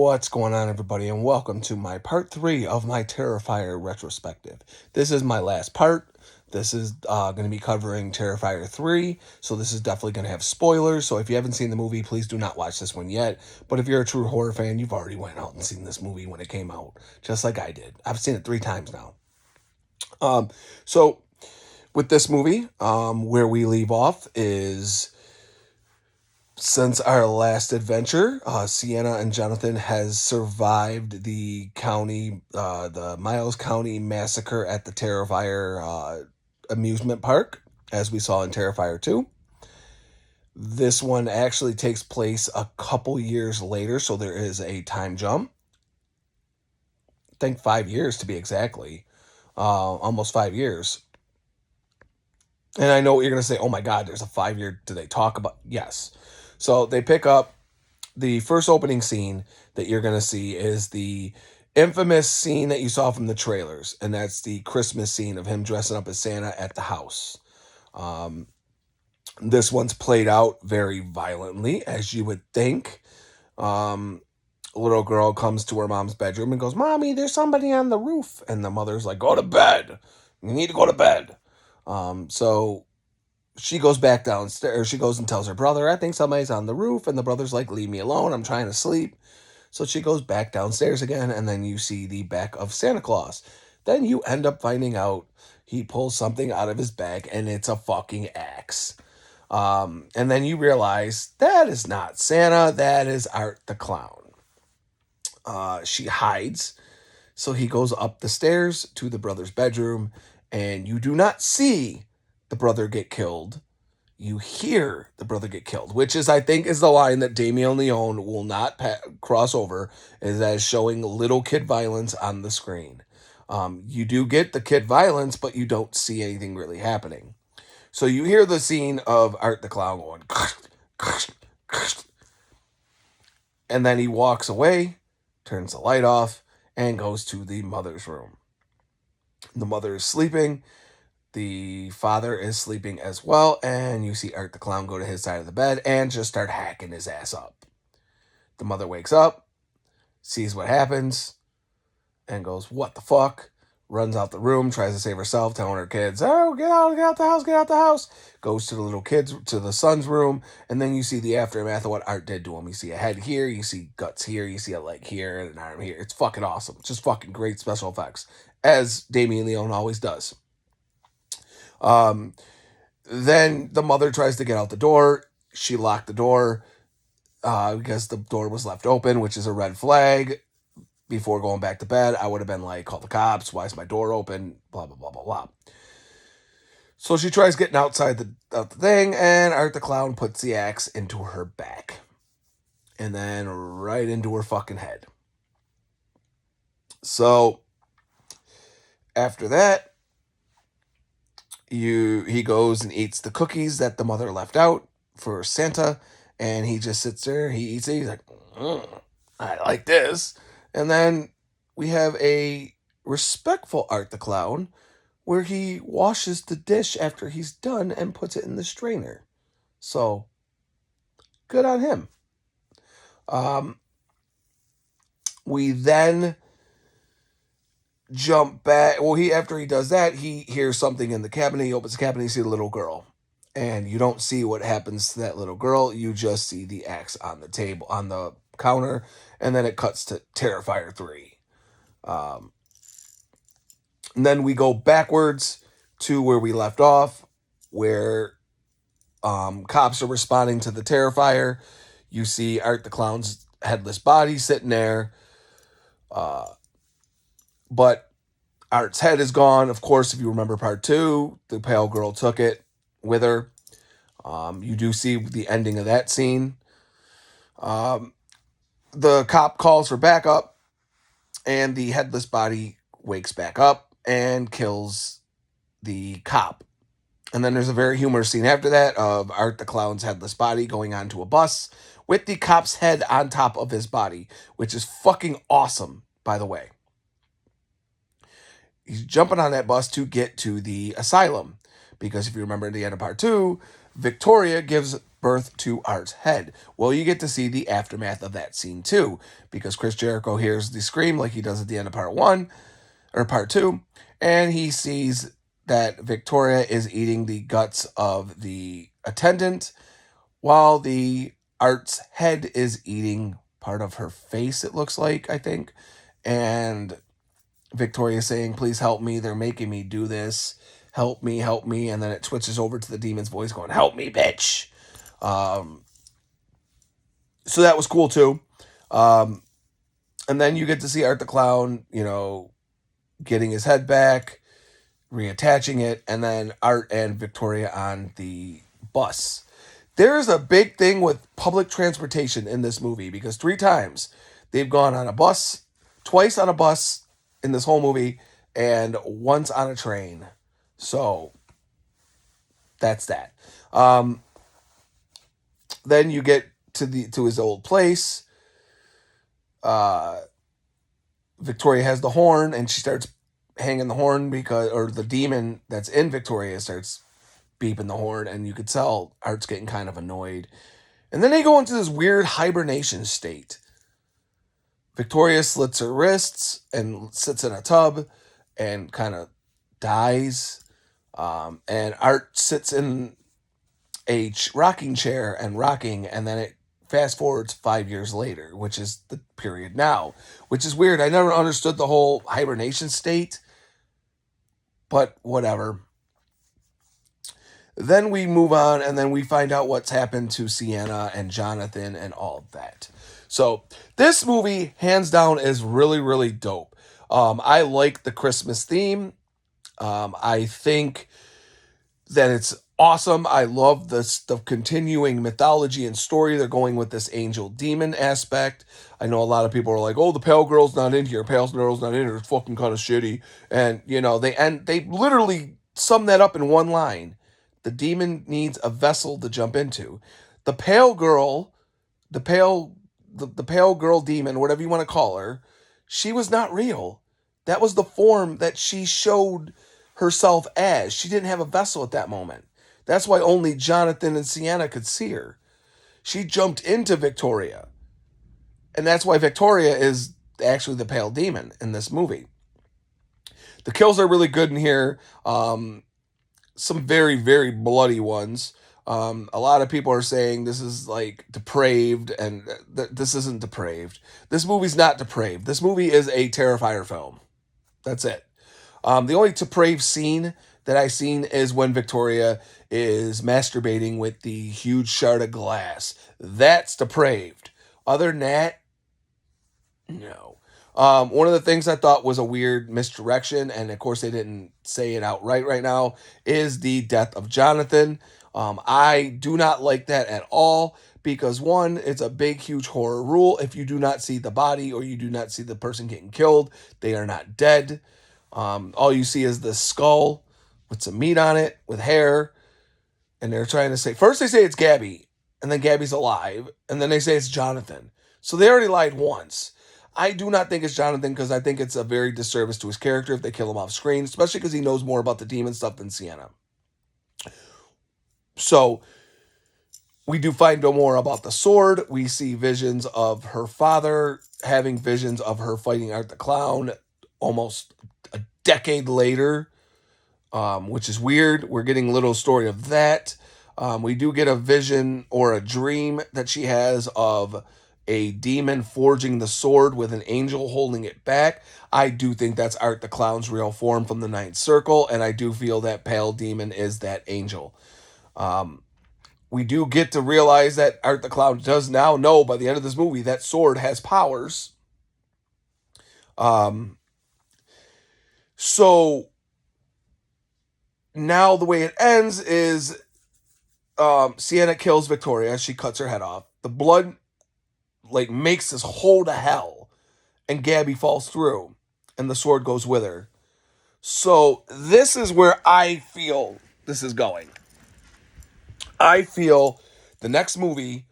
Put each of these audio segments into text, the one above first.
What's going on, everybody, and welcome to my part 3 of my Terrifier Retrospective. This is my last part. This is going to be covering Terrifier 3, so this is definitely going to have spoilers, so if you haven't seen the movie, please do not watch this one yet. But if you're a true horror fan, you've already went out and seen this movie when it came out, just like I did. I've seen it 3 times now. So, with this movie, where we leave off is... Since our last adventure, Sienna and Jonathan has survived the Miles County massacre at the Terrifier amusement park, as we saw in Terrifier 2. This one actually takes place a couple years later, so there is a time jump. I think 5 years to be exactly. Almost 5 years. And I know what you're going to say, oh my God, there's a 5-year, do they talk about? Yes. So they pick up the first opening scene that you're going to see is the infamous scene that you saw from the trailers. And that's the Christmas scene of him dressing up as Santa at the house. This one's played out very violently, as you would think. A little girl comes to her mom's bedroom and goes, "Mommy, there's somebody on the roof." And the mother's like, "Go to bed. You need to go to bed." So she goes back downstairs. She goes and tells her brother, "I think somebody's on the roof." And the brother's like, "Leave me alone. I'm trying to sleep." So she goes back downstairs again. And then you see the back of Santa Claus. Then you end up finding out he pulls something out of his bag and it's a fucking axe. And then you realize that is not Santa. That is Art the Clown. She hides. So he goes up the stairs to the brother's bedroom. And you do not see the brother get killed. You hear the brother get killed, which is, I think, is the line that Damien Leone will not cross over, is as showing little kid violence on the screen. You do get the kid violence, but you don't see anything really happening. So you hear the scene of Art the Clown going, and then he walks away, turns the light off, and goes to the mother's room. The mother is sleeping. The father is sleeping as well, and you see Art the Clown go to his side of the bed and just start hacking his ass up. The mother wakes up, sees what happens, and goes, "What the fuck?" Runs out the room, tries to save herself, telling her kids, "Oh, get out the house, get out the house." Goes to the little kids, to the son's room, and then you see the aftermath of what Art did to him. You see a head here, you see guts here, you see a leg here, and an arm here. It's fucking awesome. Just fucking great special effects, as Damien Leone always does. Then the mother tries to get out the door. She locked the door because the door was left open, which is a red flag. Before going back to bed, I would have been like, "Call the cops. Why is my door open?" Blah, blah, blah, blah, blah. So she tries getting outside the thing, and Art the Clown puts the axe into her back. And then right into her fucking head. So after that, he goes and eats the cookies that the mother left out for Santa, and he just sits there, he eats it, he's like, "I like this." And then we have a respectful Art the Clown where he washes the dish after he's done and puts it in the strainer. So good on him. We then jump back. Well, after he does that, he hears something in the cabinet. He opens the cabinet, you see the little girl. And you don't see what happens to that little girl. You just see the axe on the table, on the counter. And then it cuts to Terrifier 3. And then we go backwards to where we left off, where cops are responding to the Terrifier. You see Art the Clown's headless body sitting there. But Art's head is gone. Of course, if you remember part 2, the pale girl took it with her. You do see the ending of that scene. The cop calls for backup, and the headless body wakes back up and kills the cop. And then there's a very humorous scene after that of Art the Clown's headless body going onto a bus with the cop's head on top of his body, which is fucking awesome, by the way. He's jumping on that bus to get to the asylum. Because if you remember at the end of part 2, Victoria gives birth to Art's head. Well, you get to see the aftermath of that scene too, because Chris Jericho hears the scream like he does at the end of part one or part two, and he sees that Victoria is eating the guts of the attendant while the Art's head is eating part of her face, it looks like, I think. And Victoria saying, please help me. They're making me do this. Help me, help me. And then it switches over to the demon's voice going, help me, bitch. Um, so that was cool too. Um, and then you get to see Art the Clown, getting his head back, reattaching it, and then Art and Victoria on the bus. There is a big thing with public transportation in this movie because 3 times they've gone on a bus, twice on a bus in this whole movie, and once on a train. So that's that. Then you get to his old place. Uh, Victoria has the horn, and she starts hanging the horn or the demon that's in Victoria starts beeping the horn, and you could tell Art's getting kind of annoyed. And then they go into this weird hibernation state. Victoria slits her wrists and sits in a tub and kind of dies. And Art sits in a rocking chair and rocking, and then it fast forwards 5 years later, which is the period now, which is weird. I never understood the whole hibernation state, but whatever. Then we move on, and then we find out what's happened to Sienna and Jonathan and all of that. So this movie, hands down, is really, really dope. I like the Christmas theme. I think that it's awesome. I love the continuing mythology and story. They're going with this angel demon aspect. I know a lot of people are like, "Oh, the pale girl's not in here. Pale girl's not in here. It's fucking kind of shitty." And they literally sum that up in one line. The demon needs a vessel to jump into. The pale girl, the pale girl demon, whatever you want to call her, she was not real. That was the form that she showed herself as. She didn't have a vessel at that moment. That's why only Jonathan and Sienna could see her. She jumped into Victoria. And that's why Victoria is actually the pale demon in this movie. The kills are really good in here. Some very, very bloody ones. A lot of people are saying this is like depraved, and this isn't depraved. This movie's not depraved. This movie is a Terrifier film. That's it. The only depraved scene that I seen is when Victoria is masturbating with the huge shard of glass. That's depraved. Other than that, no. One of the things I thought was a weird misdirection, and of course they didn't say it outright right now, is the death of Jonathan. I do not like that at all because one, it's a big, huge horror rule. If you do not see the body or you do not see the person getting killed, they are not dead. All you see is the skull with some meat on it, with hair, and they're trying to say, first they say it's Gabby, and then Gabby's alive, and then they say it's Jonathan. So they already lied once. I do not think it's Jonathan because I think it's a very disservice to his character if they kill him off screen, especially because he knows more about the demon stuff than Sienna. So we do find out more about the sword. We see visions of her father having visions of her fighting Art the Clown almost a decade later, which is weird. We're getting a little story of that. We do get a vision or a dream that she has of a demon forging the sword with an angel holding it back. I do think that's Art the Clown's real form from the Ninth Circle, and I do feel that Pale Demon is that angel. We do get to realize that Art the Clown does now know by the end of this movie that sword has powers. So now the way it ends is Sienna kills Victoria. She cuts her head off. The blood makes this hole to hell, and Gabby falls through, and the sword goes with her. So this is where I feel this is going. I feel the next movie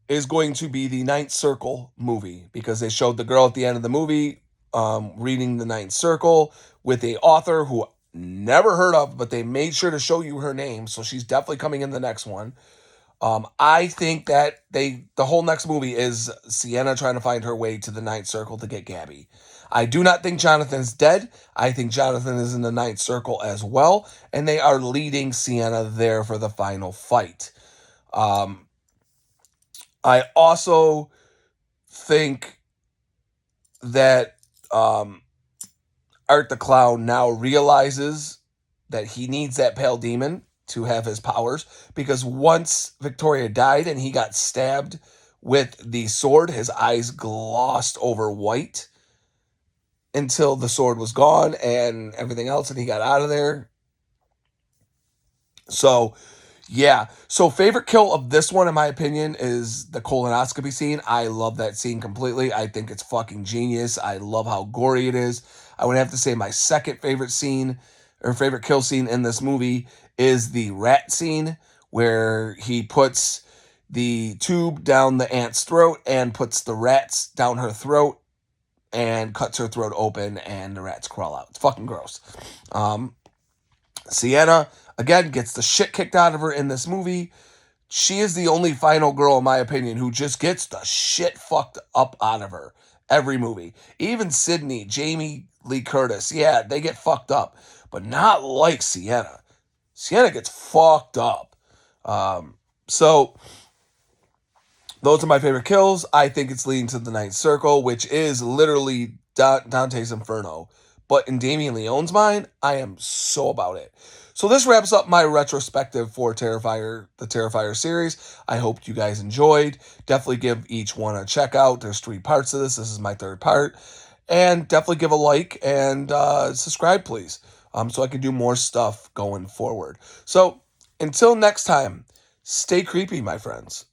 is going to be the Ninth Circle movie because they showed the girl at the end of the movie reading the Ninth Circle with a author who never heard of, but they made sure to show you her name, so she's definitely coming in the next one. I think that the whole next movie is Sienna trying to find her way to the Ninth Circle to get Gabby. I do not think Jonathan's dead. I think Jonathan is in the Ninth Circle as well, and they are leading Sienna there for the final fight. Um, I also think that Art the Clown now realizes that he needs that pale demon to have his powers, because once Victoria died and he got stabbed with the sword, his eyes glossed over white until the sword was gone and everything else, and he got out of there. So yeah. So favorite kill of this one, in my opinion, is the colonoscopy scene. I love that scene completely. I think it's fucking genius. I love how gory it is. I would have to say my second favorite scene or favorite kill scene in this movie is the rat scene where he puts the tube down the ant's throat and puts the rats down her throat and cuts her throat open and the rats crawl out. It's fucking gross. Sienna, again, gets the shit kicked out of her in this movie. She is the only final girl, in my opinion, who just gets the shit fucked up out of her every movie. Even Sydney, Jamie Lee Curtis, yeah, they get fucked up, but not like Sienna. Sienna gets fucked up. So those are my favorite kills. I think it's leading to the Ninth Circle, which is literally Dante's Inferno. But in Damien Leone's mind, I am so about it. So this wraps up my retrospective for Terrifier, the Terrifier series. I hope you guys enjoyed. Definitely give each one a check out. There's 3 parts of this. This is my 3rd part. And definitely give a like and subscribe, please, so I can do more stuff going forward. So until next time, stay creepy, my friends.